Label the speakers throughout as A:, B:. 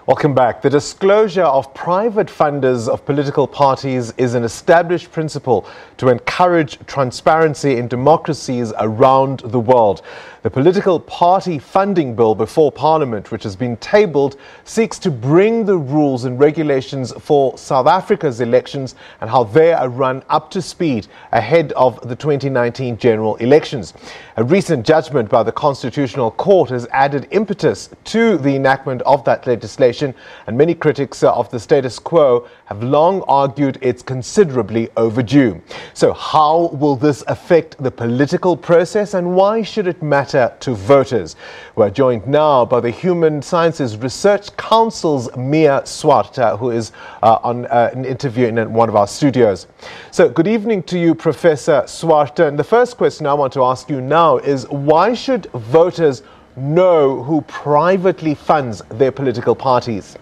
A: Welcome back. The disclosure of private funders of political parties is an established principle to encourage transparency in democracies around the world. The political party funding bill before Parliament, which has been tabled, seeks to bring the rules and regulations for South Africa's elections and how they are run up to speed ahead of the 2019 general elections. A recent judgment by the Constitutional Court has added impetus to the enactment of that legislation, and many critics of the status quo have long argued it's considerably overdue. So how will this affect the political process, and why should it matter to voters? We're joined now by the Human Sciences Research Council's Swart, who is on an interview in one of our studios. So good evening to you, Professor Swart. And the first question I want to ask you now is, why should voters know who privately funds their political parties?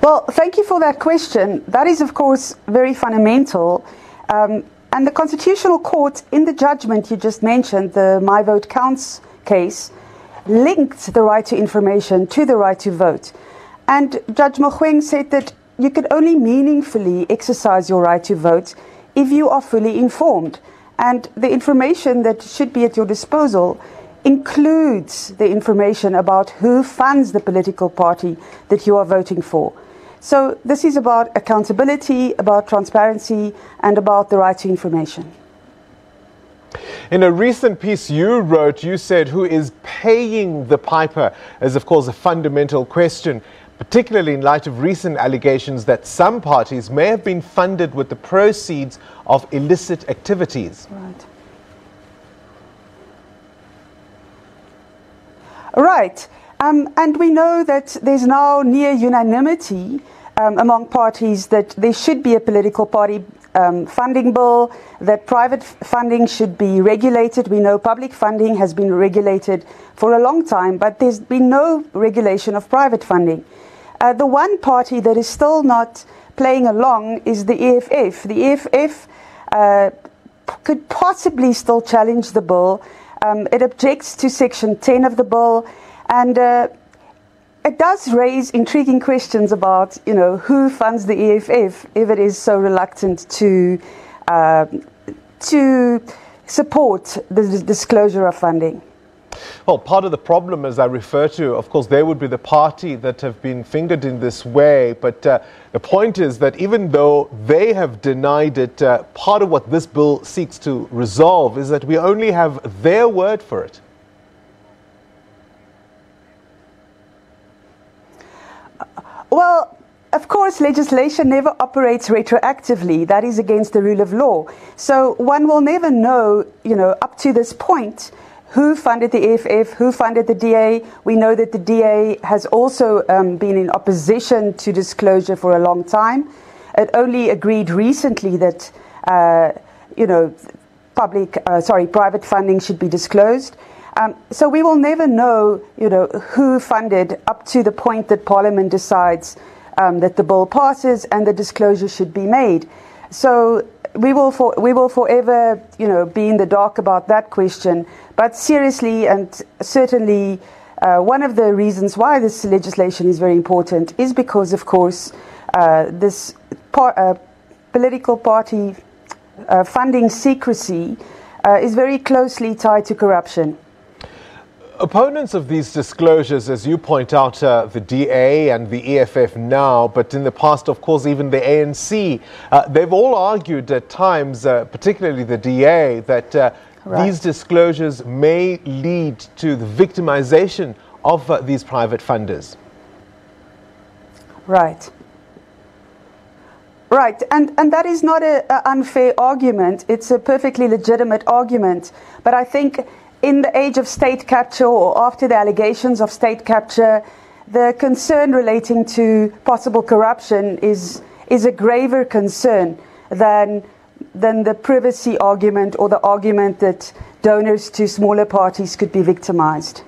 B: Well, thank you for that question. That is, of course, very fundamental. And the Constitutional Court, in the judgment you just mentioned, the My Vote Counts case, linked the right to information to the right to vote. And Judge Mogoeng said that you could only meaningfully exercise your right to vote if you are fully informed. And the information that should be at your disposal includes the information about who funds the political party that you are voting for. So this is about accountability, about transparency, and about the right to information.
A: In a recent piece you wrote, you said who is paying the piper is, of course, a fundamental question, particularly in light of recent allegations that some parties may have been funded with the proceeds of illicit activities.
B: Right. And we know that there's now near unanimity among parties that there should be a political party funding bill, that private funding should be regulated. We know public funding has been regulated for a long time, but there's been no regulation of private funding. The one party that is still not playing along is the EFF. The EFF could possibly still challenge the bill. It objects to Section 10 of the bill, and it does raise intriguing questions about, who funds the EFF if it is so reluctant to support the disclosure of funding.
A: Well, part of the problem, as I refer to, of course, they would be the party that have been fingered in this way. But the point is that even though they have denied it, part of what this bill seeks to resolve is that we only have their word for it.
B: Well, of course, legislation never operates retroactively. That is against the rule of law. So one will never know, up to this point, who funded the EFF, who funded the DA. We know that the DA has also been in opposition to disclosure for a long time. It only agreed recently that, private funding should be disclosed. So we will never know, who funded up to the point that Parliament decides that the bill passes and the disclosure should be made. So we will forever, be in the dark about that question. But seriously, and certainly, one of the reasons why this legislation is very important is because, of course, this political party funding secrecy is very closely tied to corruption.
A: Opponents of these disclosures, as you point out, the DA and the EFF now, but in the past, of course, even the ANC, they've all argued at times, particularly the DA, that these disclosures may lead to the victimization of these private funders.
B: Right. Right, and that is not an unfair argument. It's a perfectly legitimate argument. But I think in the age of state capture, or after the allegations of state capture, the concern relating to possible corruption is a graver concern than the privacy argument or the argument that donors to smaller parties could be victimized.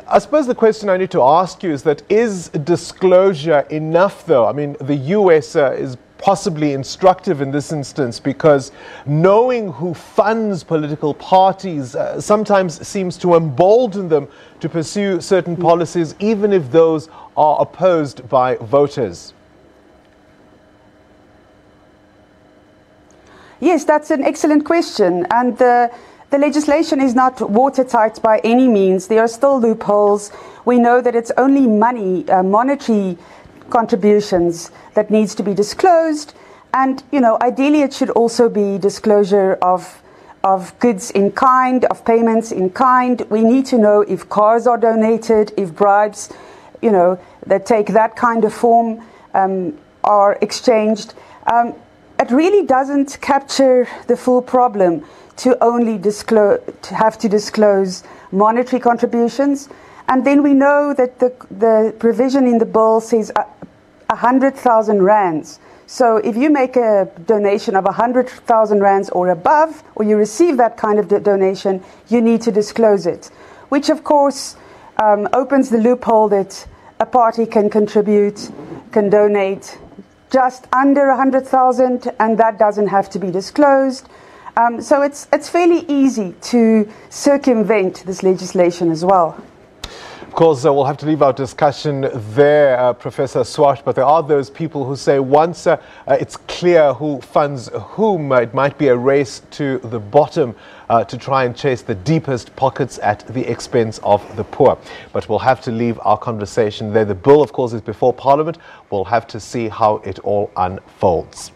A: I suppose the question I need to ask you is disclosure enough, though? I mean, the US is possibly instructive in this instance, because knowing who funds political parties sometimes seems to embolden them to pursue certain policies, even if those are opposed by voters.
B: Yes, that's an excellent question. And the legislation is not watertight by any means. There are still loopholes. We know that it's only money, monetary contributions that needs to be disclosed. And, you know, ideally it should also be disclosure of goods in kind, of payments in kind. We need to know if cars are donated, if bribes, you know, that take that kind of form are exchanged. It really doesn't capture the full problem to only have to disclose monetary contributions. And then we know that the provision in the bill says 100,000 rands. So if you make a donation of 100,000 rands or above, or you receive that kind of donation, you need to disclose it, which of course opens the loophole that a party can contribute, can donate just under 100,000, and that doesn't have to be disclosed. So it's fairly easy to circumvent this legislation as well.
A: Of course, we'll have to leave our discussion there, Professor Swart, but there are those people who say once it's clear who funds whom, it might be a race to the bottom to try and chase the deepest pockets at the expense of the poor. But we'll have to leave our conversation there. The bill, of course, is before Parliament. We'll have to see how it all unfolds.